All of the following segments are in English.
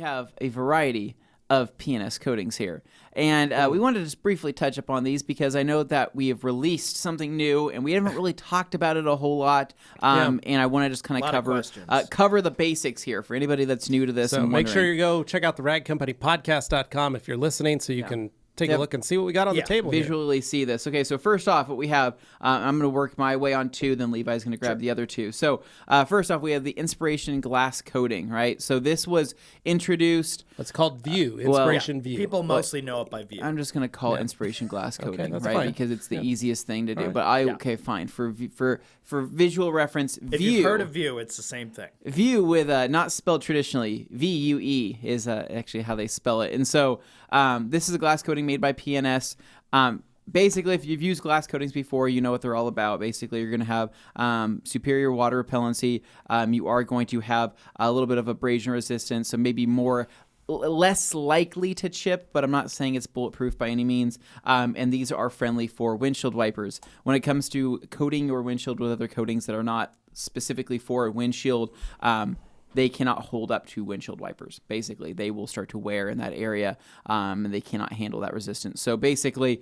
have a variety of PNS coatings here. And we wanted to just briefly touch upon these because I know that we have released something new and we haven't really talked about it a whole lot. And I want to just kind of cover the basics here for anybody that's new to this. So make sure you go check out the ragcompanypodcast.com if you're listening so you can take a look and see what we got on the table visually here. See this. Okay, so first off, what we have, I'm going to work my way on two, then Levi's going to grab the other two. So first off, we have the Inspiration glass coating, right? So this was introduced. It's called View, Inspiration View. People mostly know it by View. I'm just going to call it Inspiration glass coating, right? Fine. Because it's the easiest thing to do. Right. But okay, fine. For visual reference, View. If you've heard of View, it's the same thing. View with not spelled traditionally, VUE is actually how they spell it. And so this is a glass coating made by PNS. Basically, if you've used glass coatings before, you know what they're all about. Basically, you're going to have superior water repellency. You are going to have a little bit of abrasion resistance, so maybe less likely to chip, but I'm not saying it's bulletproof by any means. And these are friendly for windshield wipers. When it comes to coating your windshield with other coatings that are not specifically for a windshield, they cannot hold up to windshield wipers. Basically, they will start to wear in that area, and they cannot handle that resistance. So basically,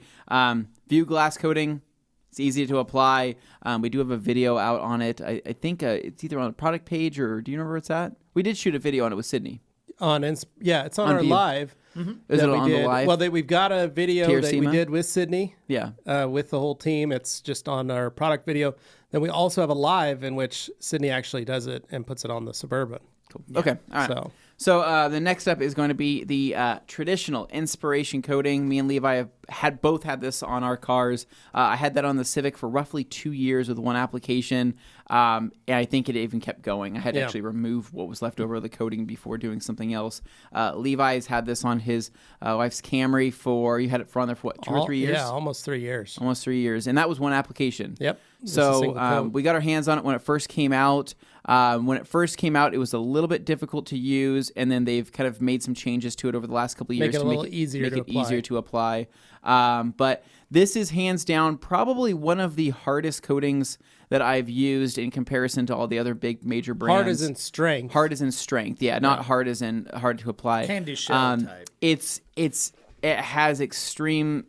View glass coating, it's easy to apply. We do have a video out on it. I think it's either on the product page or do you remember where it's at? We did shoot a video on it with Sydney. It's on our View. live. Mm-hmm. Is it on the live? Well, we've got a video that we did with Sydney. Yeah. With the whole team. It's just on our product video. Then we also have a live in which Sydney actually does it and puts it on the Suburban. Cool. Yeah. Okay. All right. So the next step is going to be the traditional Inspiration coating. Me and Levi have both had this on our cars. I had that on the Civic for roughly 2 years with one application, and I think it even kept going. I had to actually remove what was left over of the coating before doing something else. Levi's had this on his wife's Camry you had it on there for what, 2 or 3 years? Yeah, almost 3 years. Almost 3 years, and that was one application. Yep. So we got our hands on it when it first came out. It was a little bit difficult to use, and then they've kind of made some changes to it over the last couple of years to make it easier to apply. But this is hands down probably one of the hardest coatings that I've used in comparison to all the other big major brands. Hard as in strength. Hard as in strength, yeah. Not hard as in hard to apply. Candy shell type. It has extreme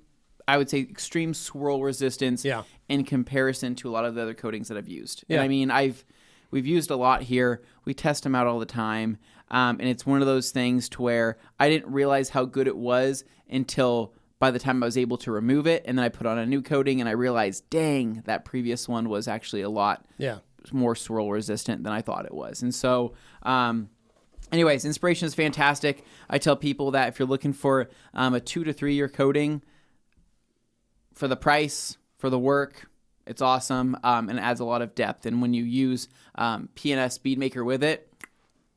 swirl resistance in comparison to a lot of the other coatings that I've used. Yeah. And I mean, we've used a lot here. We test them out all the time. And it's one of those things to where I didn't realize how good it was until by the time I was able to remove it. And then I put on a new coating and I realized, dang, that previous one was actually a lot more swirl resistant than I thought it was. And so, anyways, Inspiration is fantastic. I tell people that if you're looking for a 2 to 3 year coating, for the price, for the work, it's awesome, and it adds a lot of depth. And when you use PNS Speedmaker with it,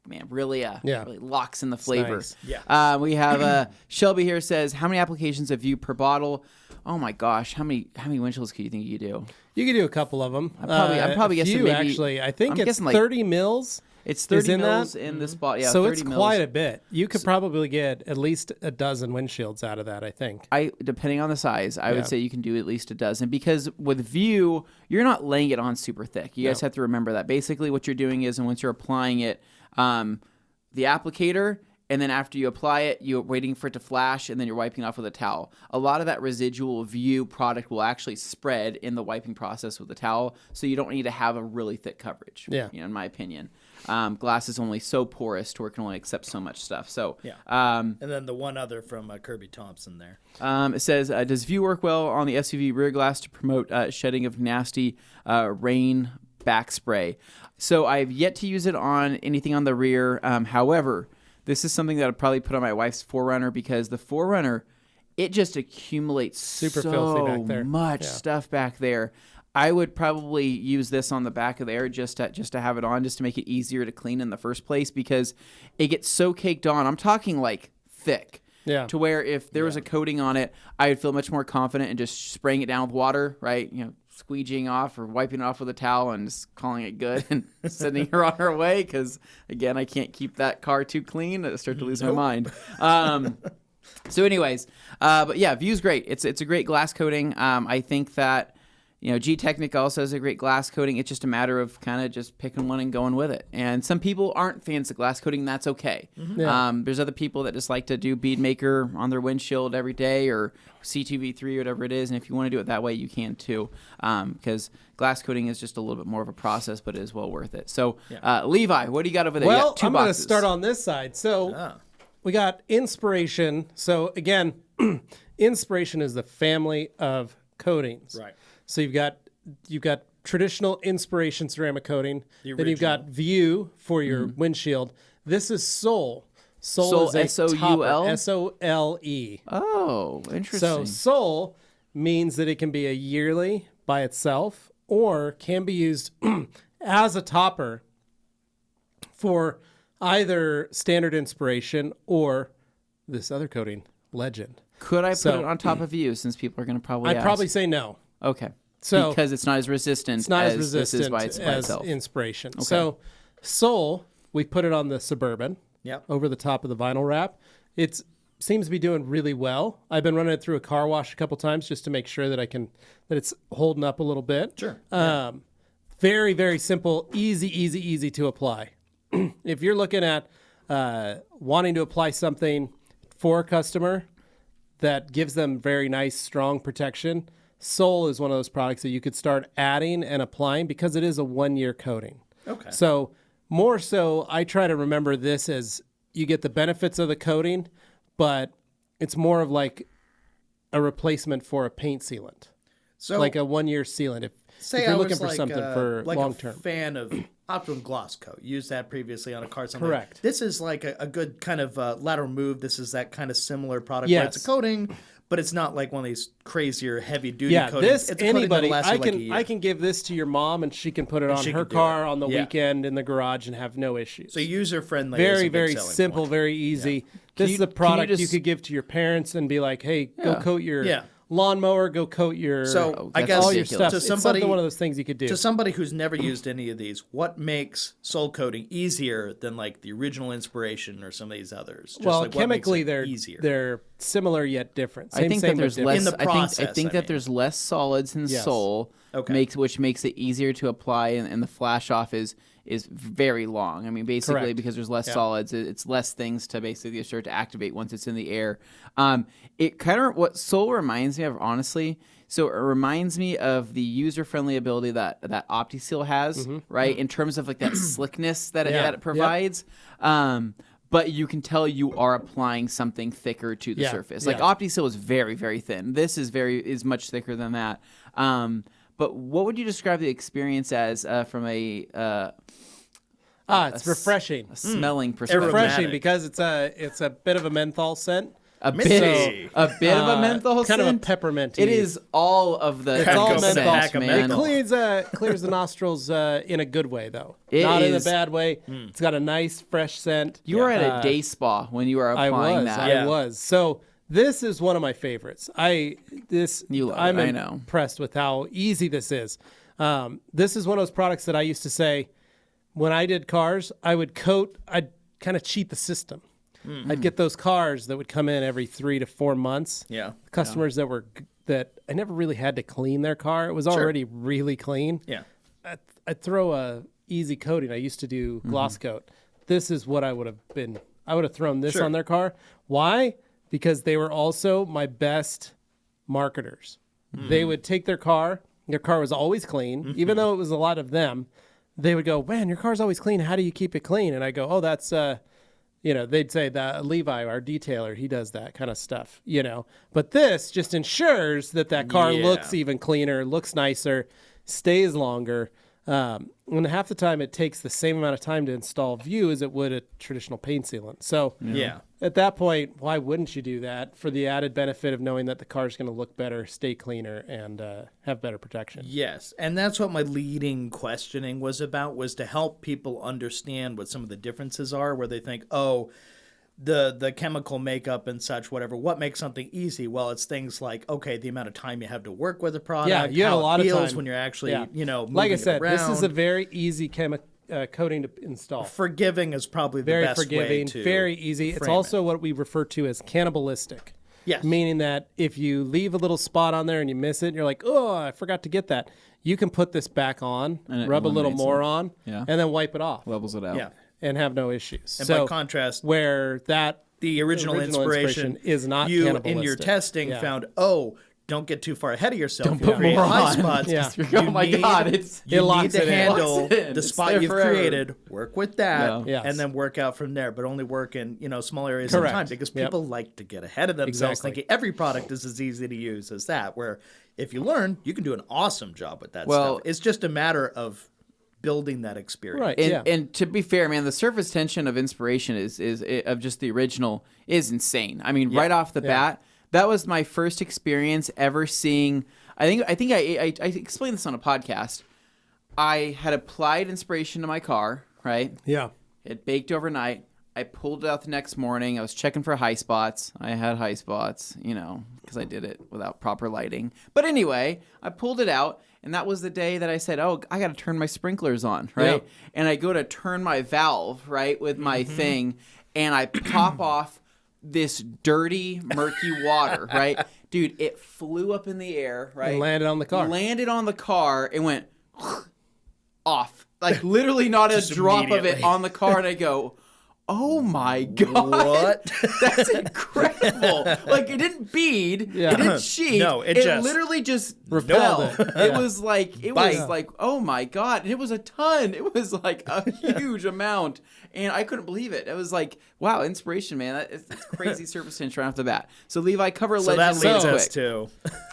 man, really locks in the flavor. Nice. Yeah. We have Shelby here says, how many applications of View per bottle? Oh my gosh, how many windshields do you think you do? You can do a couple of them. I'm probably guessing maybe. Actually, I think it's 30 mils. It's 30 mils in this bottle. Yeah, so 30 it's mils. quite a bit. You could probably get at least a dozen windshields out of that, I think. Depending on the size, I would say you can do at least a dozen, because with View, you're not laying it on super thick. You guys have to remember that. Basically, what you're doing is, and once you're applying it, the applicator, and then after you apply it, you're waiting for it to flash, and then you're wiping off with a towel. A lot of that residual View product will actually spread in the wiping process with the towel, so you don't need to have a really thick coverage, in my opinion. Glass is only so porous to where it can only accept so much stuff. So and then the one other from Kirby Thompson there. It says, does View work well on the SUV rear glass to promote shedding of nasty rain back spray? So I've yet to use it on anything on the rear. However, this is something that I'd probably put on my wife's 4Runner, because the 4Runner, it just accumulates super filthy back there. Much stuff back there. I would probably use this on the back of there just to have it on, just to make it easier to clean in the first place, because it gets so caked on. I'm talking like thick. Yeah. To where if there was a coating on it, I would feel much more confident in just spraying it down with water, right? Squeegeeing off or wiping it off with a towel and just calling it good and sending her on her way, because, again, I can't keep that car too clean. I start to lose my mind. So anyways, but yeah, View's great. It's a great glass coating. I think that G-Technic also has a great glass coating. It's just a matter of kind of just picking one and going with it. And some people aren't fans of glass coating. That's okay. Yeah. There's other people that just like to do bead maker on their windshield every day or C2V3 or whatever it is. And if you want to do it that way, you can too. Because glass coating is just a little bit more of a process, but it is well worth it. So, Levi, what do you got over there? You Well, got two I'm going to boxes. start on this side. So we got Inspiration. So again, Inspiration is the family of coatings. Right. So you've got traditional Inspiration ceramic coating. Then you've got View for your windshield. This is Sole. Sole is a S-O-U-L? S-O-L-E. Oh, interesting. So Sole means that it can be a yearly by itself or can be used as a topper for either standard Inspiration or this other coating, Legend. Could I put it on top of View since people are going to probably I'd ask? probably say no. Okay. So because it's not as resistant it's not as this is resistant by as itself. Inspiration. So Sole, we put it on the Suburban over the top of the vinyl wrap. It seems to be doing really well. I've been running it through a car wash a couple times just to make sure that that it's holding up a little bit. Sure. Very, very simple, easy to apply. If you're looking at wanting to apply something for a customer that gives them very nice, strong protection, Sole is one of those products that you could start adding and applying because it is a 1-year coating. Okay. So more so, I try to remember this as you get the benefits of the coating, but it's more of like a replacement for a paint sealant. So like a 1-year sealant. If you're looking for something for long term. A fan of Optimum Gloss Coat. Used that previously on a car. Something. Correct. This is like a good kind of lateral move. This is that kind of similar product where Yes. it's a coating, but it's not like one of these crazier heavy duty Yeah, coatings. this It's a coating anybody that'll last you like a year. I can give this to your mom and she can put it on she her can do car it. on the Yeah. weekend in the garage and have no issues. So user friendly. is a very big very selling simple, point. very easy. Can This you- is a can you product you just- could give to your parents and be like, "Hey, go coat your lawnmower, go coat your So I that's guess all your ridiculous. stuff." to It's somebody something one of those things you could do. To somebody who's never used any of these, what makes Sole coating easier than like the original Inspiration or some of these others? Just well, like what makes chemically it easier. they're similar yet different. I think that there's less. In the process, I think I that mean. there's less solids in Yes. Sole, Okay. which makes it easier to apply, and the flash off is very long. I mean, basically Correct. because there's less solids, it's less things to basically start to activate once it's in the air. It kind of what Sole reminds me of, honestly. So it reminds me of the user-friendly ability that OptiSeal has, right? In terms of like that slickness that it provides. But you can tell you are applying something thicker to the surface. Like OptiSeal is very, very thin. This is much thicker than that. But what would you describe the experience as from a it's refreshing. smelling perspective? Refreshing because it's a bit of a menthol scent. A bit of a menthol kind scent. of a peppermint. It is all of the. It's all scents, menthol. man. It clears the nostrils in a good way, though. It Not in a is- bad way. It's got a nice, fresh scent. You were at a day spa when you were I applying was. that. Yeah. I was. So this is one of my favorites. You love I'm it, I know. impressed with how easy this is. This is one of those products that I used to say when I did cars, I'd kind of cheat the system. I'd get those cars that would come in every 3 to 4 months. Yeah. Customers that I never really had to clean their car. It was already really clean. Yeah. I'd throw a easy coating. I used to do gloss coat. This is what I would have thrown this on their car. Why? Because they were also my best marketers. They would take their car was always clean, even though it was a lot of them. They would go, "Man, your car's always clean. How do you keep it clean?" And I go, "Oh, that's they'd say that Levi, our detailer, he does that kind of stuff, But this just ensures that car looks even cleaner, looks nicer, stays longer. And half the time it takes the same amount of time to install View as it would a traditional paint sealant. So at that point, why wouldn't you do that for the added benefit of knowing that the car's going to look better, stay cleaner, and have better protection? Yes, and that's what my leading questioning was about, was to help people understand what some of the differences are, where they think, oh, the chemical makeup and such, whatever, what makes something easy? Well, it's things like, okay, the amount of time you have to work with a product, Yeah, you have how a lot it of feels time. when you're actually, moving like I said, it around. this is a very easy coating to install. Forgiving is probably the Very best forgiving, way to very easy. It's frame also it. what we refer to as cannibalistic. Yes. Meaning that if you leave a little spot on there and you miss it, and you're like, oh, I forgot to get that. You can put this back on, And it rub a little eliminates more it. on, Yeah. and then wipe it off Levels it out. Yeah. and have no issues. And so by contrast, where that the original inspiration is not you in cannibalistic. your testing Yeah. found, don't get too far ahead of yourself. Don't You put create more high on. spots. Yeah. Oh my God, It You need locks to it in. handle Locks it in. the It's spot there you've forever. created, work with that, Yeah. Yes. and then work out from there. But only work in small areas Correct. at a time, because Yep. people like to get ahead of themselves, Exactly. thinking every product is as easy to use as that. Where if you learn, you can do an awesome job with that Well- stuff. It's just a matter of building that experience. Right. And, Yeah. and to be fair, man, the surface tension of inspiration is of just the original is insane. I mean, right off the bat, that was my first experience ever seeing. I think I explained this on a podcast. I had applied inspiration to my car, right? Yeah. It baked overnight. I pulled it out the next morning. I was checking for high spots. I had high spots, because I did it without proper lighting. But anyway, I pulled it out, and that was the day that I said, oh, I got to turn my sprinklers on, right? Yeah. And I go to turn my valve, right, with my thing, and I pop off this dirty, murky water, right? Dude, it flew up in the air, right? And landed on the car. Landed on the car and went off. Like, literally not a Just drop of it immediately. on the car, and I go, oh my God. What? That's incredible. Like, it didn't bead. Yeah. It didn't sheet. No, it just literally just repelled fell. it. It was like, Bite. oh my God. And it was a ton. It was like a huge amount. And I couldn't believe it. It was like, wow, inspiration, man. That's crazy surface tension right off the bat. So, Levi, cover So that legend leads real us quick. to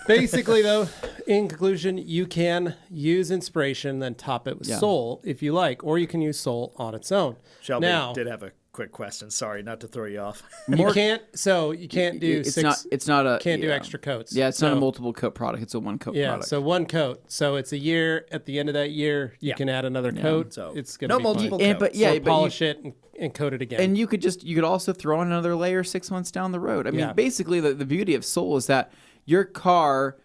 Basically, though, in conclusion, you can use inspiration, then top it with Yeah. soul if you like, or you can use soul on its own. Shelby now, did have a quick question. Sorry, not to throw you off. you can't do It's six. not a can't do yeah. extra coats. Yeah, it's not a So- multiple coat product. It's a one coat Yeah, product. so one coat. So it's a year. At the end of that year, you can add another coat. So it's gonna no be multiple fine. and, but coats. yeah, Or but polish it and coat it again. and you could also throw in another layer 6 months down the road. I mean, Yeah. basically the beauty of Soul is that your car,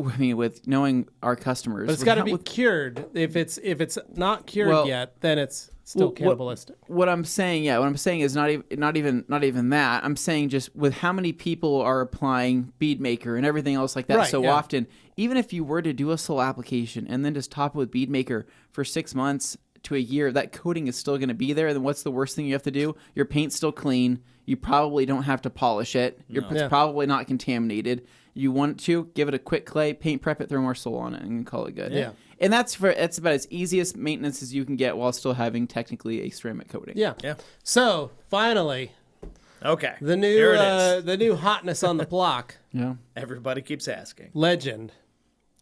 I mean, with knowing our customers, but it's with got to how- be with- cured. If it's not cured Well- yet, then it's still Well, cannibalistic. What I'm saying is not even that. I'm saying just with how many people are applying bead maker and everything else like that Right, so yeah. often. Even if you were to do a Soul application and then just top it with bead maker for 6 months to a year, that coating is still going to be there. Then what's the worst thing you have to do? Your paint's still clean. You probably don't have to polish it. It's Yeah. probably not contaminated. You want to give it a quick clay, paint prep it, throw more Soul on it, and call it good. Yeah. And that's about as easiest maintenance as you can get while still having technically a ceramic coating. Yeah. Yeah. So finally, Okay. the Here it is. new hotness on the block. Yeah. Everybody keeps asking. Legend.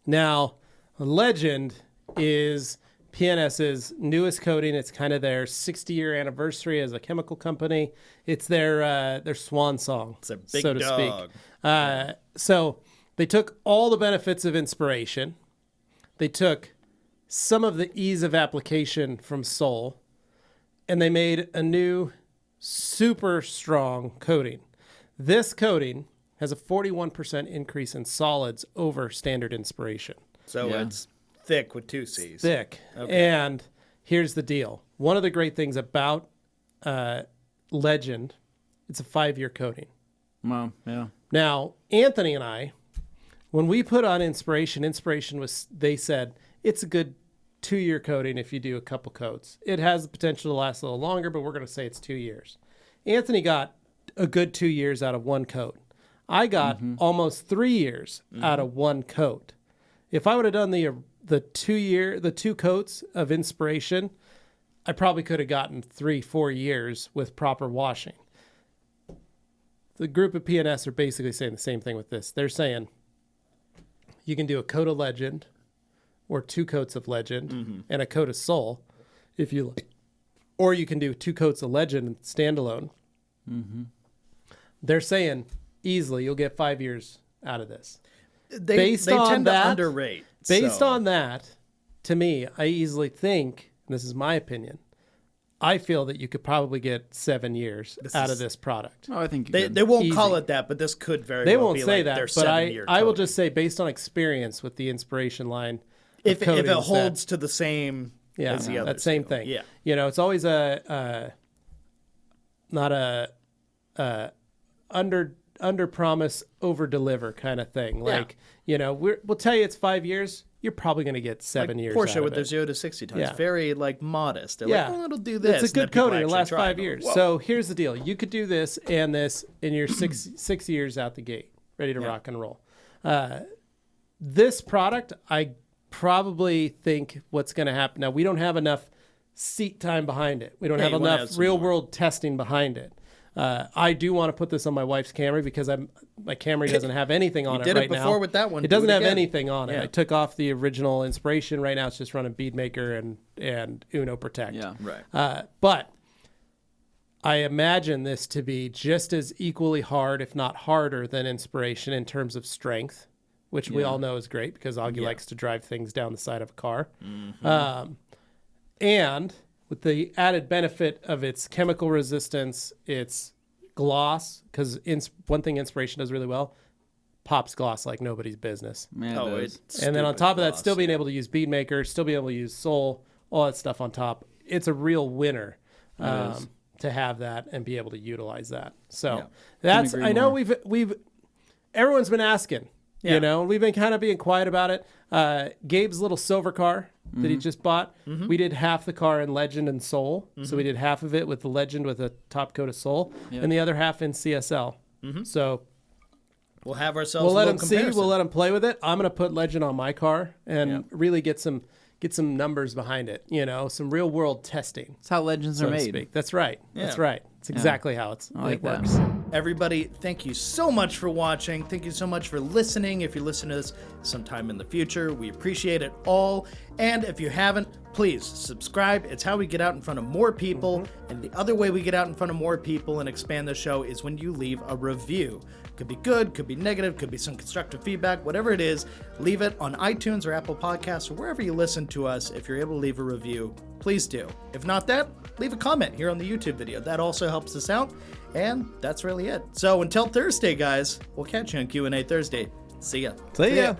Now, Legend is PNS's newest coating. It's kind of their 60-year anniversary as a chemical company. It's their swan song, It's a big so to dog. speak. So they took all the benefits of inspiration. They took some of the ease of application from Soul, and they made a new super strong coating. This coating has a 41% increase in solids over standard inspiration. So Yeah. it's thick with two C's. Thick. And here's the deal. One of the great things about Legend, it's a 5-year coating. Wow. Yeah. Now, Anthony and I, when we put on inspiration was, they said, it's a good 2-year coating if you do a couple coats. It has the potential to last a little longer, but we're going to say it's 2 years. Anthony got a good 2 years out of one coat. I got almost 3 years out of one coat. If I would have done the 2 coats of inspiration, I probably could have gotten 3-4 years with proper washing. The group of PNS are basically saying the same thing with this. They're saying you can do a coat of Legend or 2 coats of Legend and a coat of Soul if you like. Or you can do 2 coats of Legend standalone. They're saying easily you'll get 5 years out of this. They tend to underrate. Based so. on that, to me, I easily think, and this is my opinion, I feel that you could probably get 7 years out of this product. Oh, I think you They, could. they won't Easy. call it that, but this could very They well won't be say like that, their but I 7-year will coating. just say, based on experience with the inspiration line, if it coatings holds to the same as the others. that same do. thing. Yeah. You know, it's always not a under promise, over deliver kind of thing. Like, we'll tell you it's 5 years. You're probably going to get 7 years. Porsche out of with it. their 0 to 60 times, Yeah. very like modest. They're like, oh, it'll do this. It's a good coating. It'll last 5 years. Whoa. So here's the deal: you could do this and this in your six years out the gate, ready to rock and roll. This product, I probably think what's going to happen. Now, we don't have enough seat time behind it. We don't have enough real world testing behind it. I do want to put this on my wife's Camry because my Camry doesn't have anything on it right now. You did it before with that one. It doesn't have anything on it. I took off the original Inspiration. Right now it's just running Beadmaker and Uno Protect. Yeah. Right. But I imagine this to be just as equally hard, if not harder, than Inspiration in terms of strength, which we all know is great because Augie likes to drive things down the side of a car. Mm-hmm. And with the added benefit of its chemical resistance, its gloss, because one thing Inspiration does really well, pops gloss like nobody's business. Man, and then on top of that, still being able to use Beadmaker, still being able to use Soul, all that stuff on top. It's a real winner to have that and be able to utilize that. So that's, I know we've everyone's been asking. You know, we've been kind of being quiet about it. Gabe's little silver car that he just bought, we did half the car in Legend and Soul. So we did half of it with the Legend with a top coat of Soul, and the other half in CSL. So we'll have ourselves. We'll a let little him see. comparison. We'll let him play with it. I'm going to put Legend on my car and really get some numbers behind it. You know, some real world testing. That's how Legends are made. Speak. That's right. That's right. It's exactly how it works. Everybody, thank you so much for watching. Thank you so much for listening. If you listen to this sometime in the future, we appreciate it all. And if you haven't, please subscribe. It's how we get out in front of more people. And the other way we get out in front of more people and expand the show is when you leave a review. Could be good, could be negative, could be some constructive feedback, whatever it is, leave it on iTunes or Apple Podcasts or wherever you listen to us. If you're able to leave a review, please do. If not that, leave a comment here on the YouTube video. That also helps us out. And that's really it. So until Thursday, guys, we'll catch you on Q&A Thursday. See ya. See ya.